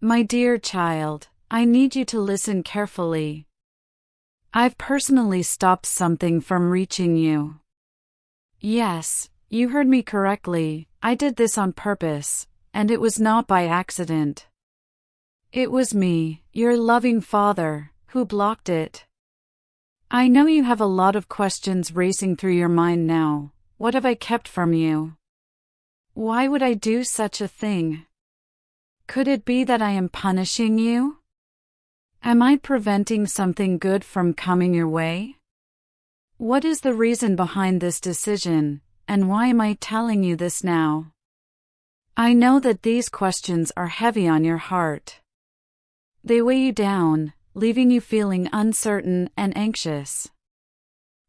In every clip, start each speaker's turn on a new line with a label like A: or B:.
A: My dear child, I need you to listen carefully. I've personally stopped something from reaching you. Yes, you heard me correctly. I did this on purpose, and it was not by accident. It was me, your loving Father, who blocked it. I know you have a lot of questions racing through your mind now. What have I kept from you? Why would I do such a thing? Could it be that I am punishing you? Am I preventing something good from coming your way? What is the reason behind this decision, and why am I telling you this now? I know that these questions are heavy on your heart. They weigh you down, leaving you feeling uncertain and anxious.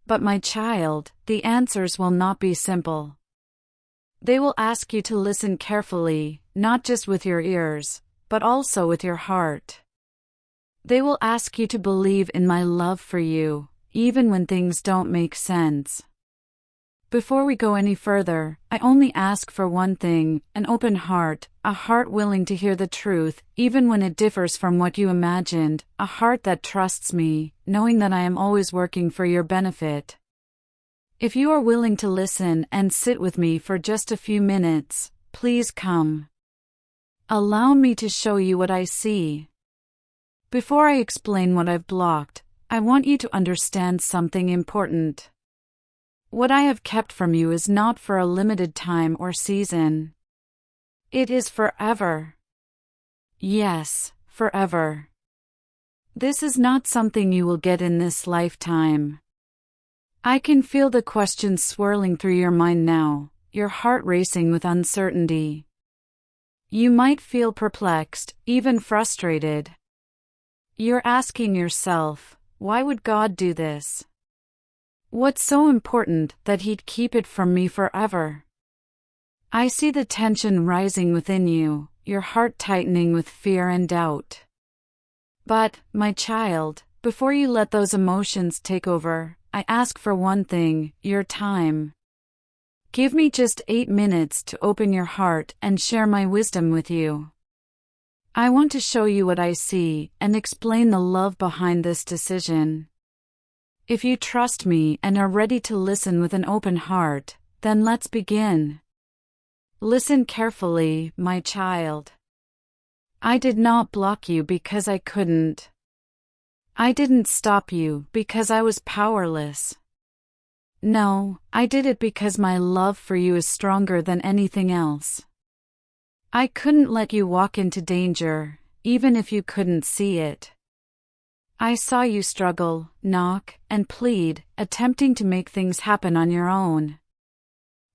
A: But my child, the answers will not be simple. They will ask you to listen carefully, not just with your ears, but also with your heart. They will ask you to believe in my love for you, even when things don't make sense. Before we go any further, I only ask for one thing: an open heart, a heart willing to hear the truth, even when it differs from what you imagined, a heart that trusts me, knowing that I am always working for your benefit. If you are willing to listen and sit with me for just a few minutes, please come. Allow me to show you what I see. Before I explain what I've blocked, I want you to understand something important. What I have kept from you is not for a limited time or season. It is forever. Yes, forever. This is not something you will get in this lifetime. I can feel the questions swirling through your mind now, your heart racing with uncertainty. You might feel perplexed, even frustrated. You're asking yourself, why would God do this? What's so important that He'd keep it from me forever? I see the tension rising within you, your heart tightening with fear and doubt. But, my child, before you let those emotions take over, I ask for one thing: your time. Give me just 8 minutes to open your heart and share my wisdom with you. I want to show you what I see and explain the love behind this decision. If you trust me and are ready to listen with an open heart, then let's begin. Listen carefully, my child. I did not block you because I couldn't. I didn't stop you because I was powerless. No, I did it because my love for you is stronger than anything else. I couldn't let you walk into danger, even if you couldn't see it. I saw you struggle, knock, and plead, attempting to make things happen on your own.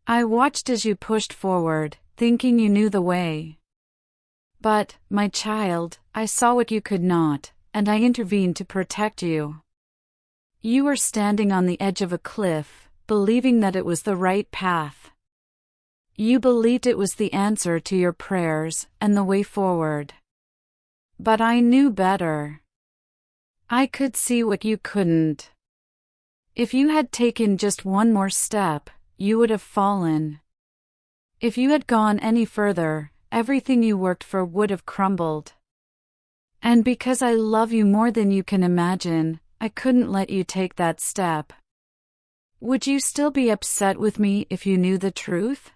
A: I watched as you pushed forward, thinking you knew the way. But, my child, I saw what you could not, and I intervened to protect you. You were standing on the edge of a cliff, believing that it was the right path. You believed it was the answer to your prayers and the way forward. But I knew better. I could see what you couldn't. If you had taken just one more step, you would have fallen. If you had gone any further, everything you worked for would have crumbled. And because I love you more than you can imagine, I couldn't let you take that step. Would you still be upset with me if you knew the truth?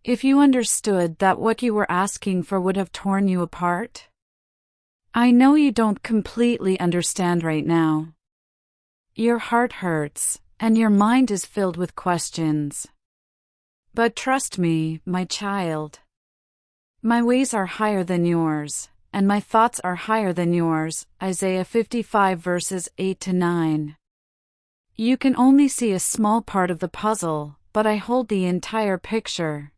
A: If you understood that what you were asking for would have torn you apart? I know you don't completely understand right now. Your heart hurts, and your mind is filled with questions. But trust me, my child. My ways are higher than yours, and my thoughts are higher than yours. Isaiah 55 verses 8-9. You can only see a small part of the puzzle, but I hold the entire picture.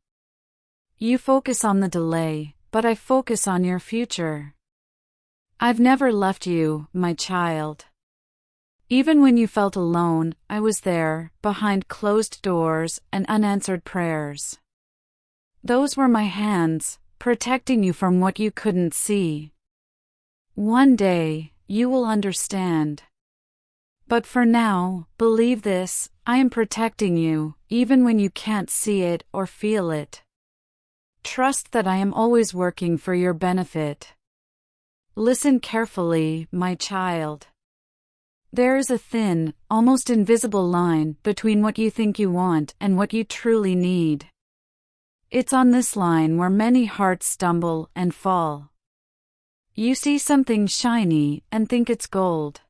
A: You focus on the delay, but I focus on your future. I've never left you, my child. Even when you felt alone, I was there, behind closed doors and unanswered prayers. Those were my hands, protecting you from what you couldn't see. One day, you will understand. But for now, believe this: I am protecting you, even when you can't see it or feel it. Trust that I am always working for your benefit. Listen carefully, my child. There is a thin, almost invisible line between what you think you want and what you truly need. It's on this line where many hearts stumble and fall. You see something shiny and think it's gold.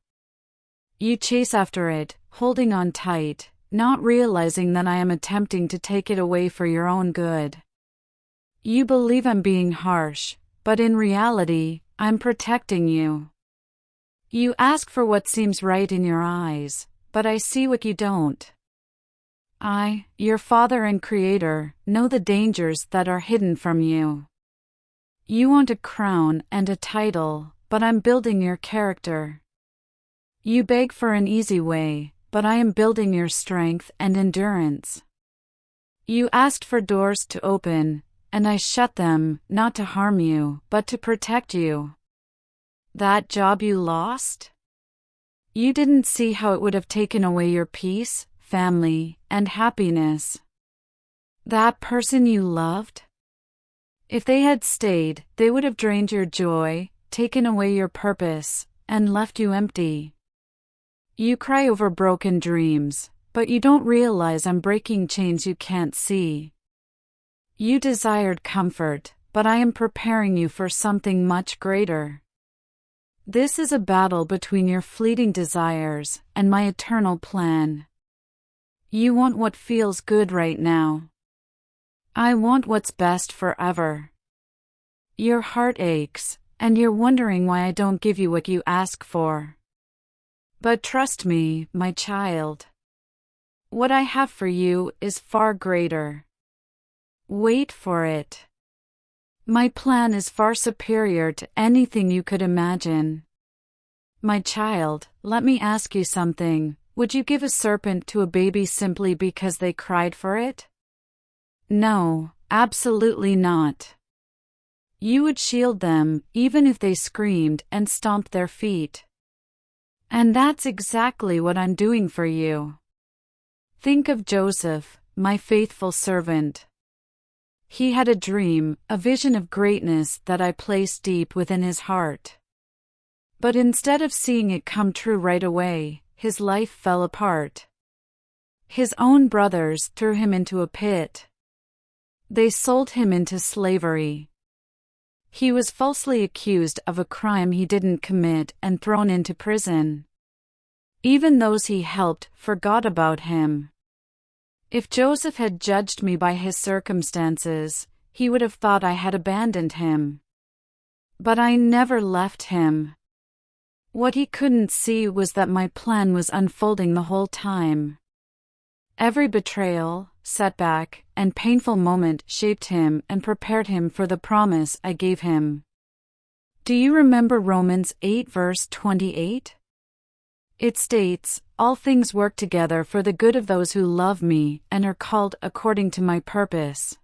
A: You chase after it, holding on tight, not realizing that I am attempting to take it away for your own good. You believe I'm being harsh, but in reality, I'm protecting you. You ask for what seems right in your eyes, but I see what you don't. I, your Father and Creator, know the dangers that are hidden from you. You want a crown and a title, but I'm building your character. You beg for an easy way, but I am building your strength and endurance. You asked for doors to open, and I shut them, not to harm you, but to protect you. That job you lost? You didn't see how it would have taken away your peace, family, and happiness. That person you loved? If they had stayed, they would have drained your joy, taken away your purpose, and left you empty. You cry over broken dreams, but you don't realize I'm breaking chains you can't see. You desired comfort, but I am preparing you for something much greater. This is a battle between your fleeting desires and my eternal plan. You want what feels good right now. I want what's best forever. Your heart aches, and you're wondering why I don't give you what you ask for. But trust me, my child. What I have for you is far greater. Wait for it. My plan is far superior to anything you could imagine. My child, let me ask you something. Would you give a serpent to a baby simply because they cried for it? No, absolutely not. You would shield them, even if they screamed and stomped their feet. And that's exactly what I'm doing for you. Think of Joseph, my faithful servant. He had a dream, a vision of greatness that I placed deep within his heart. But instead of seeing it come true right away, his life fell apart. His own brothers threw him into a pit. They sold him into slavery. He was falsely accused of a crime he didn't commit and thrown into prison. Even those he helped forgot about him. If Joseph had judged me by his circumstances, he would have thought I had abandoned him. But I never left him. What he couldn't see was that my plan was unfolding the whole time. Every betrayal, setback, and painful moment shaped him and prepared him for the promise I gave him. Do you remember Romans 8 verse 28? It states, "All things work together for the good of those who love me and are called according to my purpose."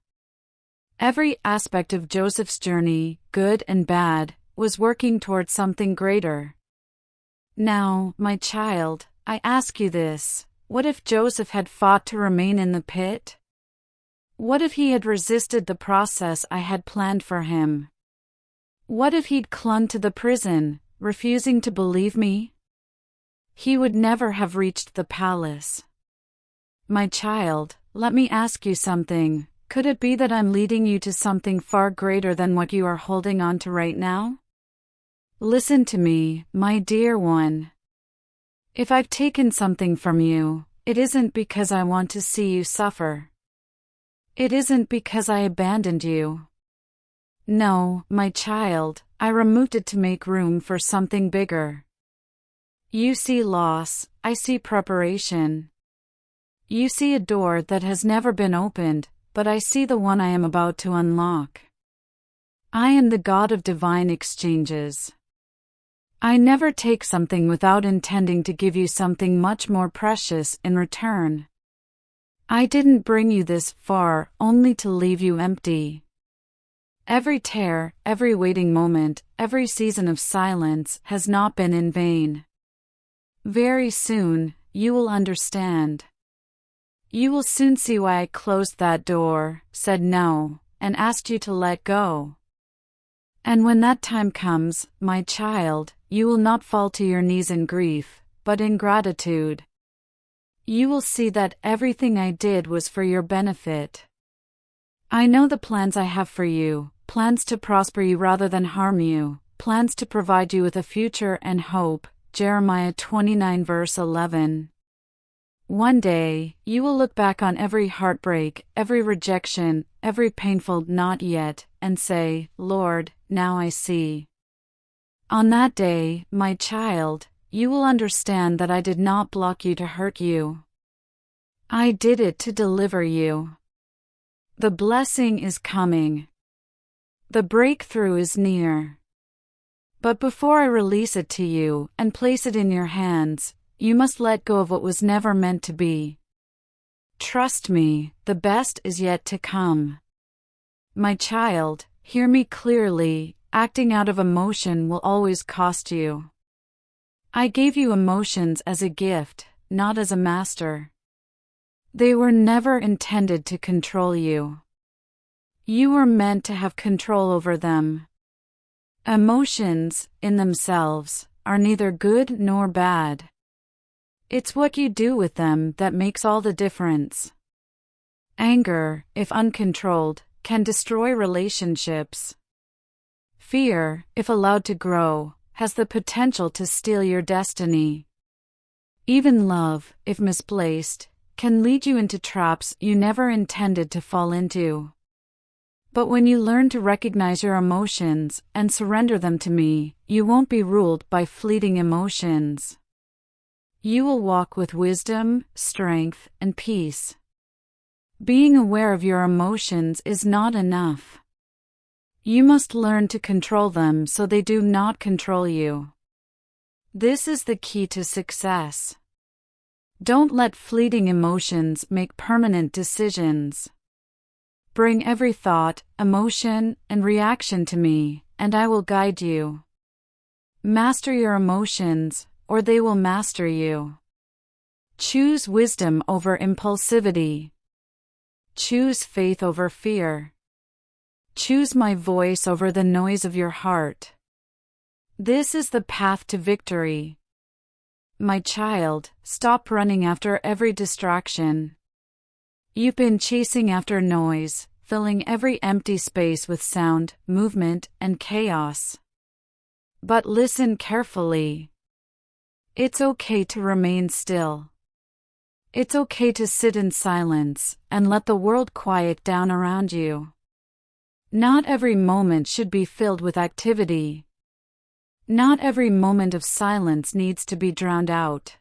A: Every aspect of Joseph's journey, good and bad, was working towards something greater. Now, my child, I ask you this. What if Joseph had fought to remain in the pit? What if he had resisted the process I had planned for him? What if he'd clung to the prison, refusing to believe me? He would never have reached the palace. My child, let me ask you something. Could it be that I'm leading you to something far greater than what you are holding on to right now? Listen to me, my dear one. If I've taken something from you, it isn't because I want to see you suffer. It isn't because I abandoned you. No, my child, I removed it to make room for something bigger. You see loss, I see preparation. You see a door that has never been opened, but I see the one I am about to unlock. I am the God of divine exchanges. I never take something without intending to give you something much more precious in return. I didn't bring you this far only to leave you empty. Every tear, every waiting moment, every season of silence has not been in vain. Very soon, you will understand. You will soon see why I closed that door, said no, and asked you to let go. And when that time comes, my child, you will not fall to your knees in grief, but in gratitude. You will see that everything I did was for your benefit. I know the plans I have for you, plans to prosper you rather than harm you, plans to provide you with a future and hope. Jeremiah 29 verse 11. One day, you will look back on every heartbreak, every rejection, every painful not yet, and say, Lord, now I see. On that day, my child, you will understand that I did not block you to hurt you. I did it to deliver you. The blessing is coming. The breakthrough is near. But before I release it to you and place it in your hands, you must let go of what was never meant to be. Trust me, the best is yet to come. My child, hear me clearly, acting out of emotion will always cost you. I gave you emotions as a gift, not as a master. They were never intended to control you. You were meant to have control over them. Emotions, in themselves, are neither good nor bad. It's what you do with them that makes all the difference. Anger, if uncontrolled, can destroy relationships. Fear, if allowed to grow, has the potential to steal your destiny. Even love, if misplaced, can lead you into traps you never intended to fall into. But when you learn to recognize your emotions and surrender them to me, you won't be ruled by fleeting emotions. You will walk with wisdom, strength, and peace. Being aware of your emotions is not enough. You must learn to control them so they do not control you. This is the key to success. Don't let fleeting emotions make permanent decisions. Bring every thought, emotion, and reaction to me, and I will guide you. Master your emotions, or they will master you. Choose wisdom over impulsivity. Choose faith over fear. Choose my voice over the noise of your heart. This is the path to victory. My child, stop running after every distraction. You've been chasing after noise, filling every empty space with sound, movement, and chaos. But listen carefully. It's okay to remain still. It's okay to sit in silence and let the world quiet down around you. Not every moment should be filled with activity. Not every moment of silence needs to be drowned out.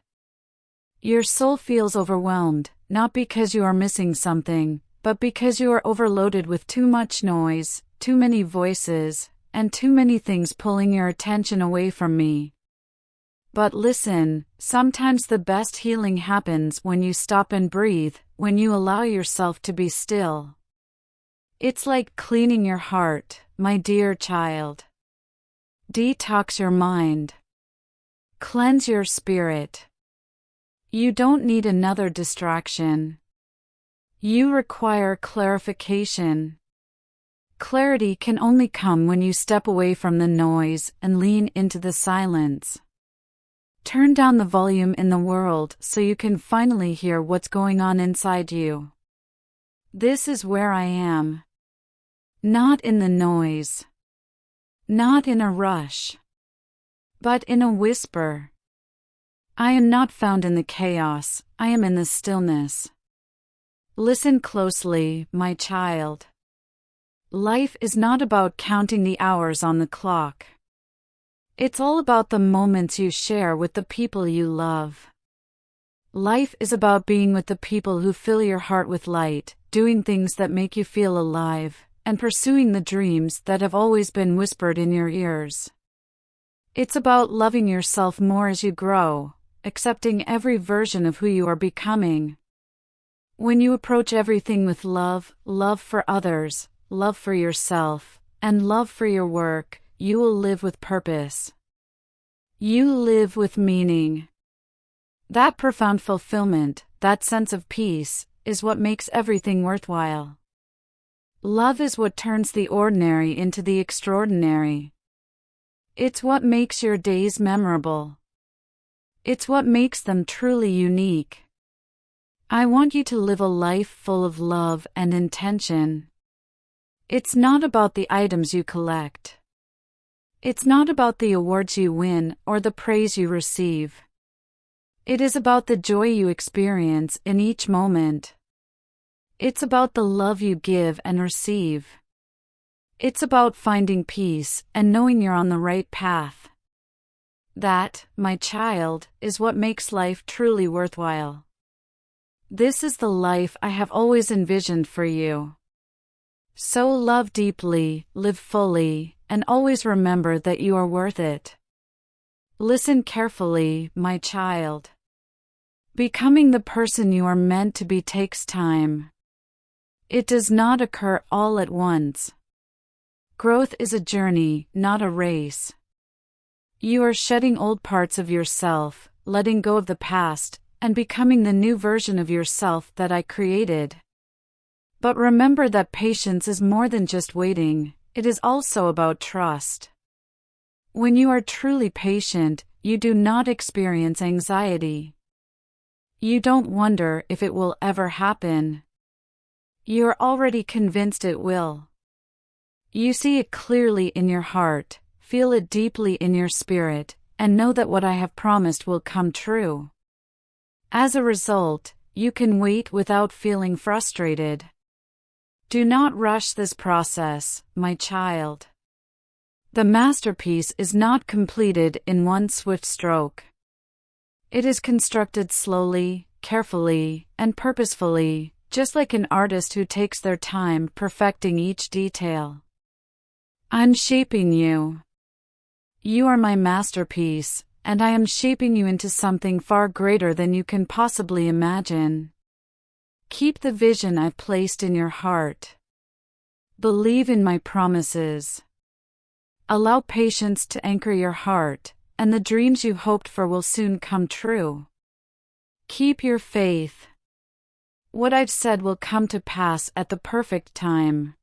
A: Your soul feels overwhelmed, not because you are missing something, but because you are overloaded with too much noise, too many voices, and too many things pulling your attention away from me. But listen, sometimes the best healing happens when you stop and breathe, when you allow yourself to be still. It's like cleaning your heart, my dear child. Detox your mind. Cleanse your spirit. You don't need another distraction. You require clarification. Clarity can only come when you step away from the noise and lean into the silence. Turn down the volume in the world so you can finally hear what's going on inside you. This is where I am. Not in the noise. Not in a rush. But in a whisper. I am not found in the chaos, I am in the stillness. Listen closely, my child. Life is not about counting the hours on the clock. It's all about the moments you share with the people you love. Life is about being with the people who fill your heart with light, doing things that make you feel alive, and pursuing the dreams that have always been whispered in your ears. It's about loving yourself more as you grow, accepting every version of who you are becoming. When you approach everything with love, love for others, love for yourself, and love for your work, you will live with purpose. You live with meaning. That profound fulfillment, that sense of peace, is what makes everything worthwhile. Love is what turns the ordinary into the extraordinary. It's what makes your days memorable. It's what makes them truly unique. I want you to live a life full of love and intention. It's not about the items you collect. It's not about the awards you win or the praise you receive. It is about the joy you experience in each moment. It's about the love you give and receive. It's about finding peace and knowing you're on the right path. That, my child, is what makes life truly worthwhile. This is the life I have always envisioned for you. So love deeply, live fully, and always remember that you are worth it. Listen carefully, my child. Becoming the person you are meant to be takes time. It does not occur all at once. Growth is a journey, not a race. You are shedding old parts of yourself, letting go of the past, and becoming the new version of yourself that I created. But remember that patience is more than just waiting, it is also about trust. When you are truly patient, you do not experience anxiety. You don't wonder if it will ever happen. You are already convinced it will. You see it clearly in your heart, feel it deeply in your spirit, and know that what I have promised will come true. As a result, you can wait without feeling frustrated. Do not rush this process, my child. The masterpiece is not completed in one swift stroke. It is constructed slowly, carefully, and purposefully, just like an artist who takes their time perfecting each detail. I'm shaping you. You are my masterpiece, and I am shaping you into something far greater than you can possibly imagine. Keep the vision I've placed in your heart. Believe in my promises. Allow patience to anchor your heart, and the dreams you hoped for will soon come true. Keep your faith. What I've said will come to pass at the perfect time.